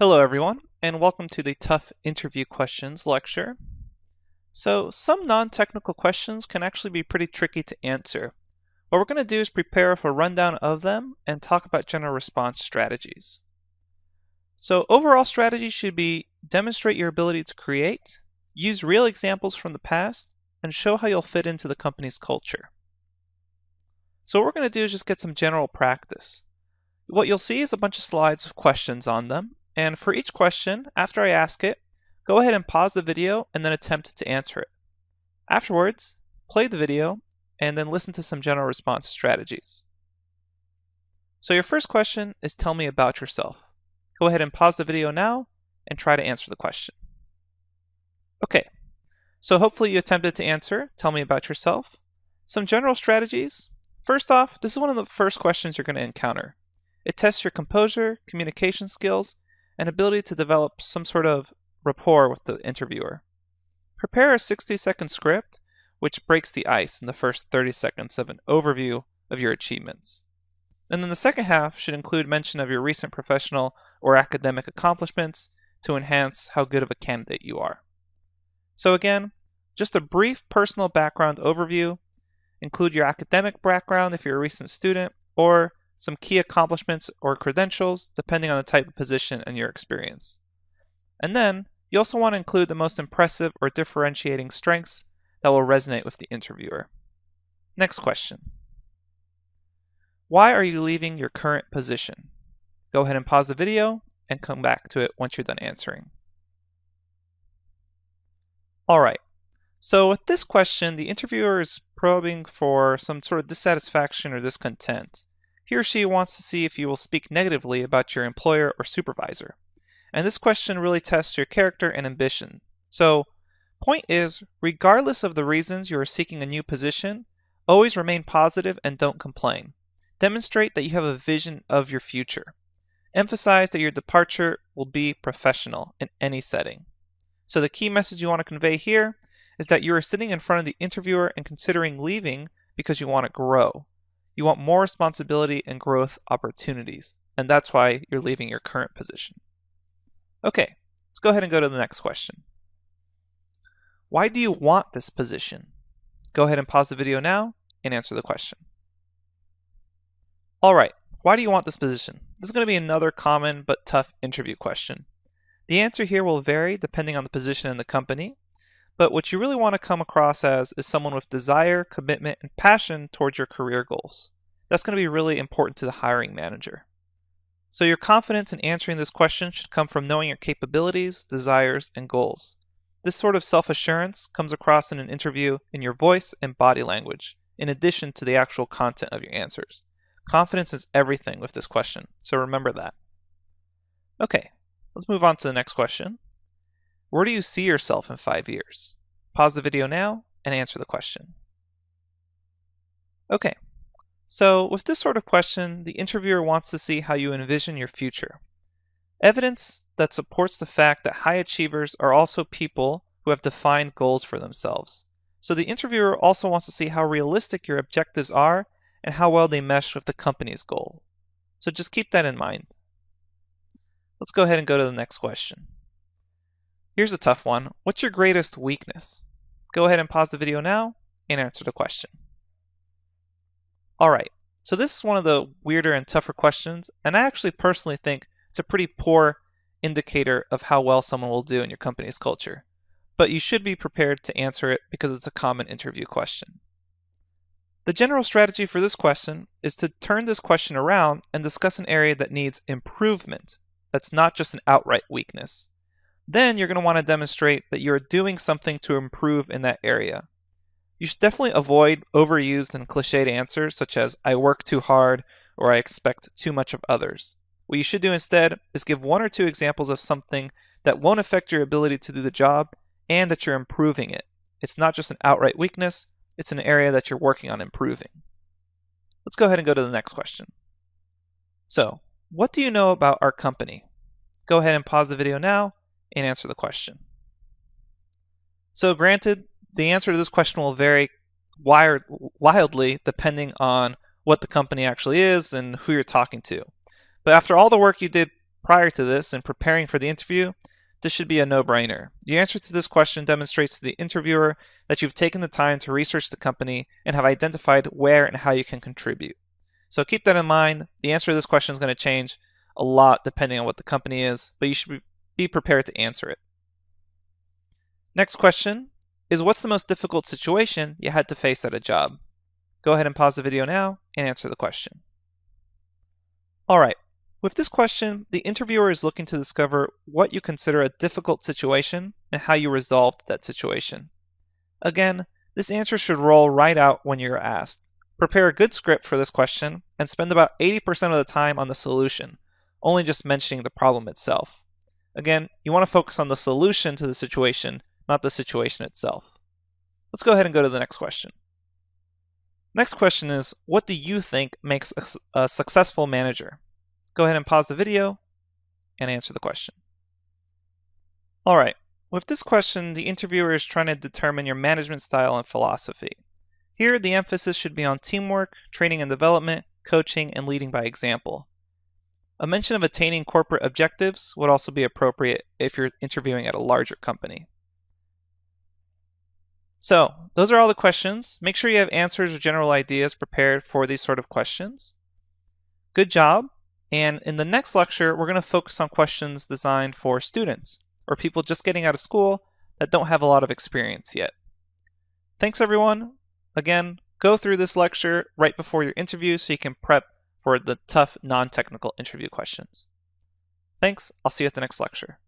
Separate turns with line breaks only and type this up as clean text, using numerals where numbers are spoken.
Hello everyone, and welcome to the Tough Interview Questions lecture. So, some non-technical questions can actually be pretty tricky to answer. What we're going to do is prepare a rundown of them and talk about general response strategies. So, overall strategy should be demonstrate your ability to create, use real examples from the past, and show how you'll fit into the company's culture. So what we're going to do is just get some general practice. What you'll see is a bunch of slides with questions on them. And for each question, after I ask it, go ahead and pause the video and then attempt to answer it. Afterwards, play the video and then listen to some general response strategies. So your first question is tell me about yourself. Go ahead and pause the video now and try to answer the question. Okay, so hopefully you attempted to answer, tell me about yourself. Some general strategies. First off, this is one of the first questions you're going to encounter. It tests your composure, communication skills, and ability to develop some sort of rapport with the interviewer. Prepare a 60-second script which breaks the ice in the first 30 seconds of an overview of your achievements. And then the second half should include mention of your recent professional or academic accomplishments to enhance how good of a candidate you are. So again, just a brief personal background overview. Include your academic background if you're a recent student, or some key accomplishments or credentials, depending on the type of position and your experience. And then, you also want to include the most impressive or differentiating strengths that will resonate with the interviewer. Next question. Why are you leaving your current position? Go ahead and pause the video and come back to it once you're done answering. Alright, so with this question, the interviewer is probing for some sort of dissatisfaction or discontent. He or she wants to see if you will speak negatively about your employer or supervisor. And this question really tests your character and ambition. So, point is, regardless of the reasons you are seeking a new position, always remain positive and don't complain. Demonstrate that you have a vision of your future. Emphasize that your departure will be professional in any setting. So the key message you want to convey here is that you are sitting in front of the interviewer and considering leaving because you want to grow. You want more responsibility and growth opportunities, and that's why you're leaving your current position. Okay, let's go ahead and go to the next question. Why do you want this position? Go ahead and pause the video now and answer the question. Alright, why do you want this position? This is going to be another common but tough interview question. The answer here will vary depending on the position in the company, but what you really want to come across as is someone with desire, commitment, and passion towards your career goals. That's going to be really important to the hiring manager. So your confidence in answering this question should come from knowing your capabilities, desires, and goals. This sort of self-assurance comes across in an interview in your voice and body language, in addition to the actual content of your answers. Confidence is everything with this question, so remember that. Okay, let's move on to the next question. Where do you see yourself in 5 years? Pause the video now and answer the question. Okay, so with this sort of question, the interviewer wants to see how you envision your future. Evidence that supports the fact that high achievers are also people who have defined goals for themselves. So the interviewer also wants to see how realistic your objectives are and how well they mesh with the company's goal. So just keep that in mind. Let's go ahead and go to the next question. Here's a tough one. What's your greatest weakness? Go ahead and pause the video now and answer the question. Alright, so this is one of the weirder and tougher questions, and I actually personally think it's a pretty poor indicator of how well someone will do in your company's culture. But you should be prepared to answer it because it's a common interview question. The general strategy for this question is to turn this question around and discuss an area that needs improvement. That's not just an outright weakness. Then you're going to want to demonstrate that you're doing something to improve in that area. You should definitely avoid overused and cliched answers such as I work too hard or I expect too much of others. What you should do instead is give 1 or 2 examples of something that won't affect your ability to do the job and that you're improving it. It's not just an outright weakness, it's an area that you're working on improving. Let's go ahead and go to the next question. So, what do you know about our company? Go ahead and pause the video now and answer the question. So granted, the answer to this question will vary wildly depending on what the company actually is and who you're talking to. But after all the work you did prior to this and preparing for the interview, this should be a no-brainer. The answer to this question demonstrates to the interviewer that you've taken the time to research the company and have identified where and how you can contribute. So keep that in mind. The answer to this question is going to change a lot depending on what the company is, but you should be prepared to answer it. Next question is, what's the most difficult situation you had to face at a job? Go ahead and pause the video now and answer the question. Alright, with this question, the interviewer is looking to discover what you consider a difficult situation and how you resolved that situation. Again, this answer should roll right out when you're asked. Prepare a good script for this question and spend about 80% of the time on the solution, only just mentioning the problem itself. Again, you want to focus on the solution to the situation, not the situation itself. Let's go ahead and go to the next question. Next question is, what do you think makes a successful manager? Go ahead and pause the video and answer the question. Alright, with this question, the interviewer is trying to determine your management style and philosophy. Here, the emphasis should be on teamwork, training and development, coaching, and leading by example. A mention of attaining corporate objectives would also be appropriate if you're interviewing at a larger company. So, those are all the questions. Make sure you have answers or general ideas prepared for these sort of questions. Good job. And in the next lecture, we're going to focus on questions designed for students or people just getting out of school that don't have a lot of experience yet. Thanks, everyone. Again, go through this lecture right before your interview so you can prep for the tough non-technical interview questions. Thanks. I'll see you at the next lecture.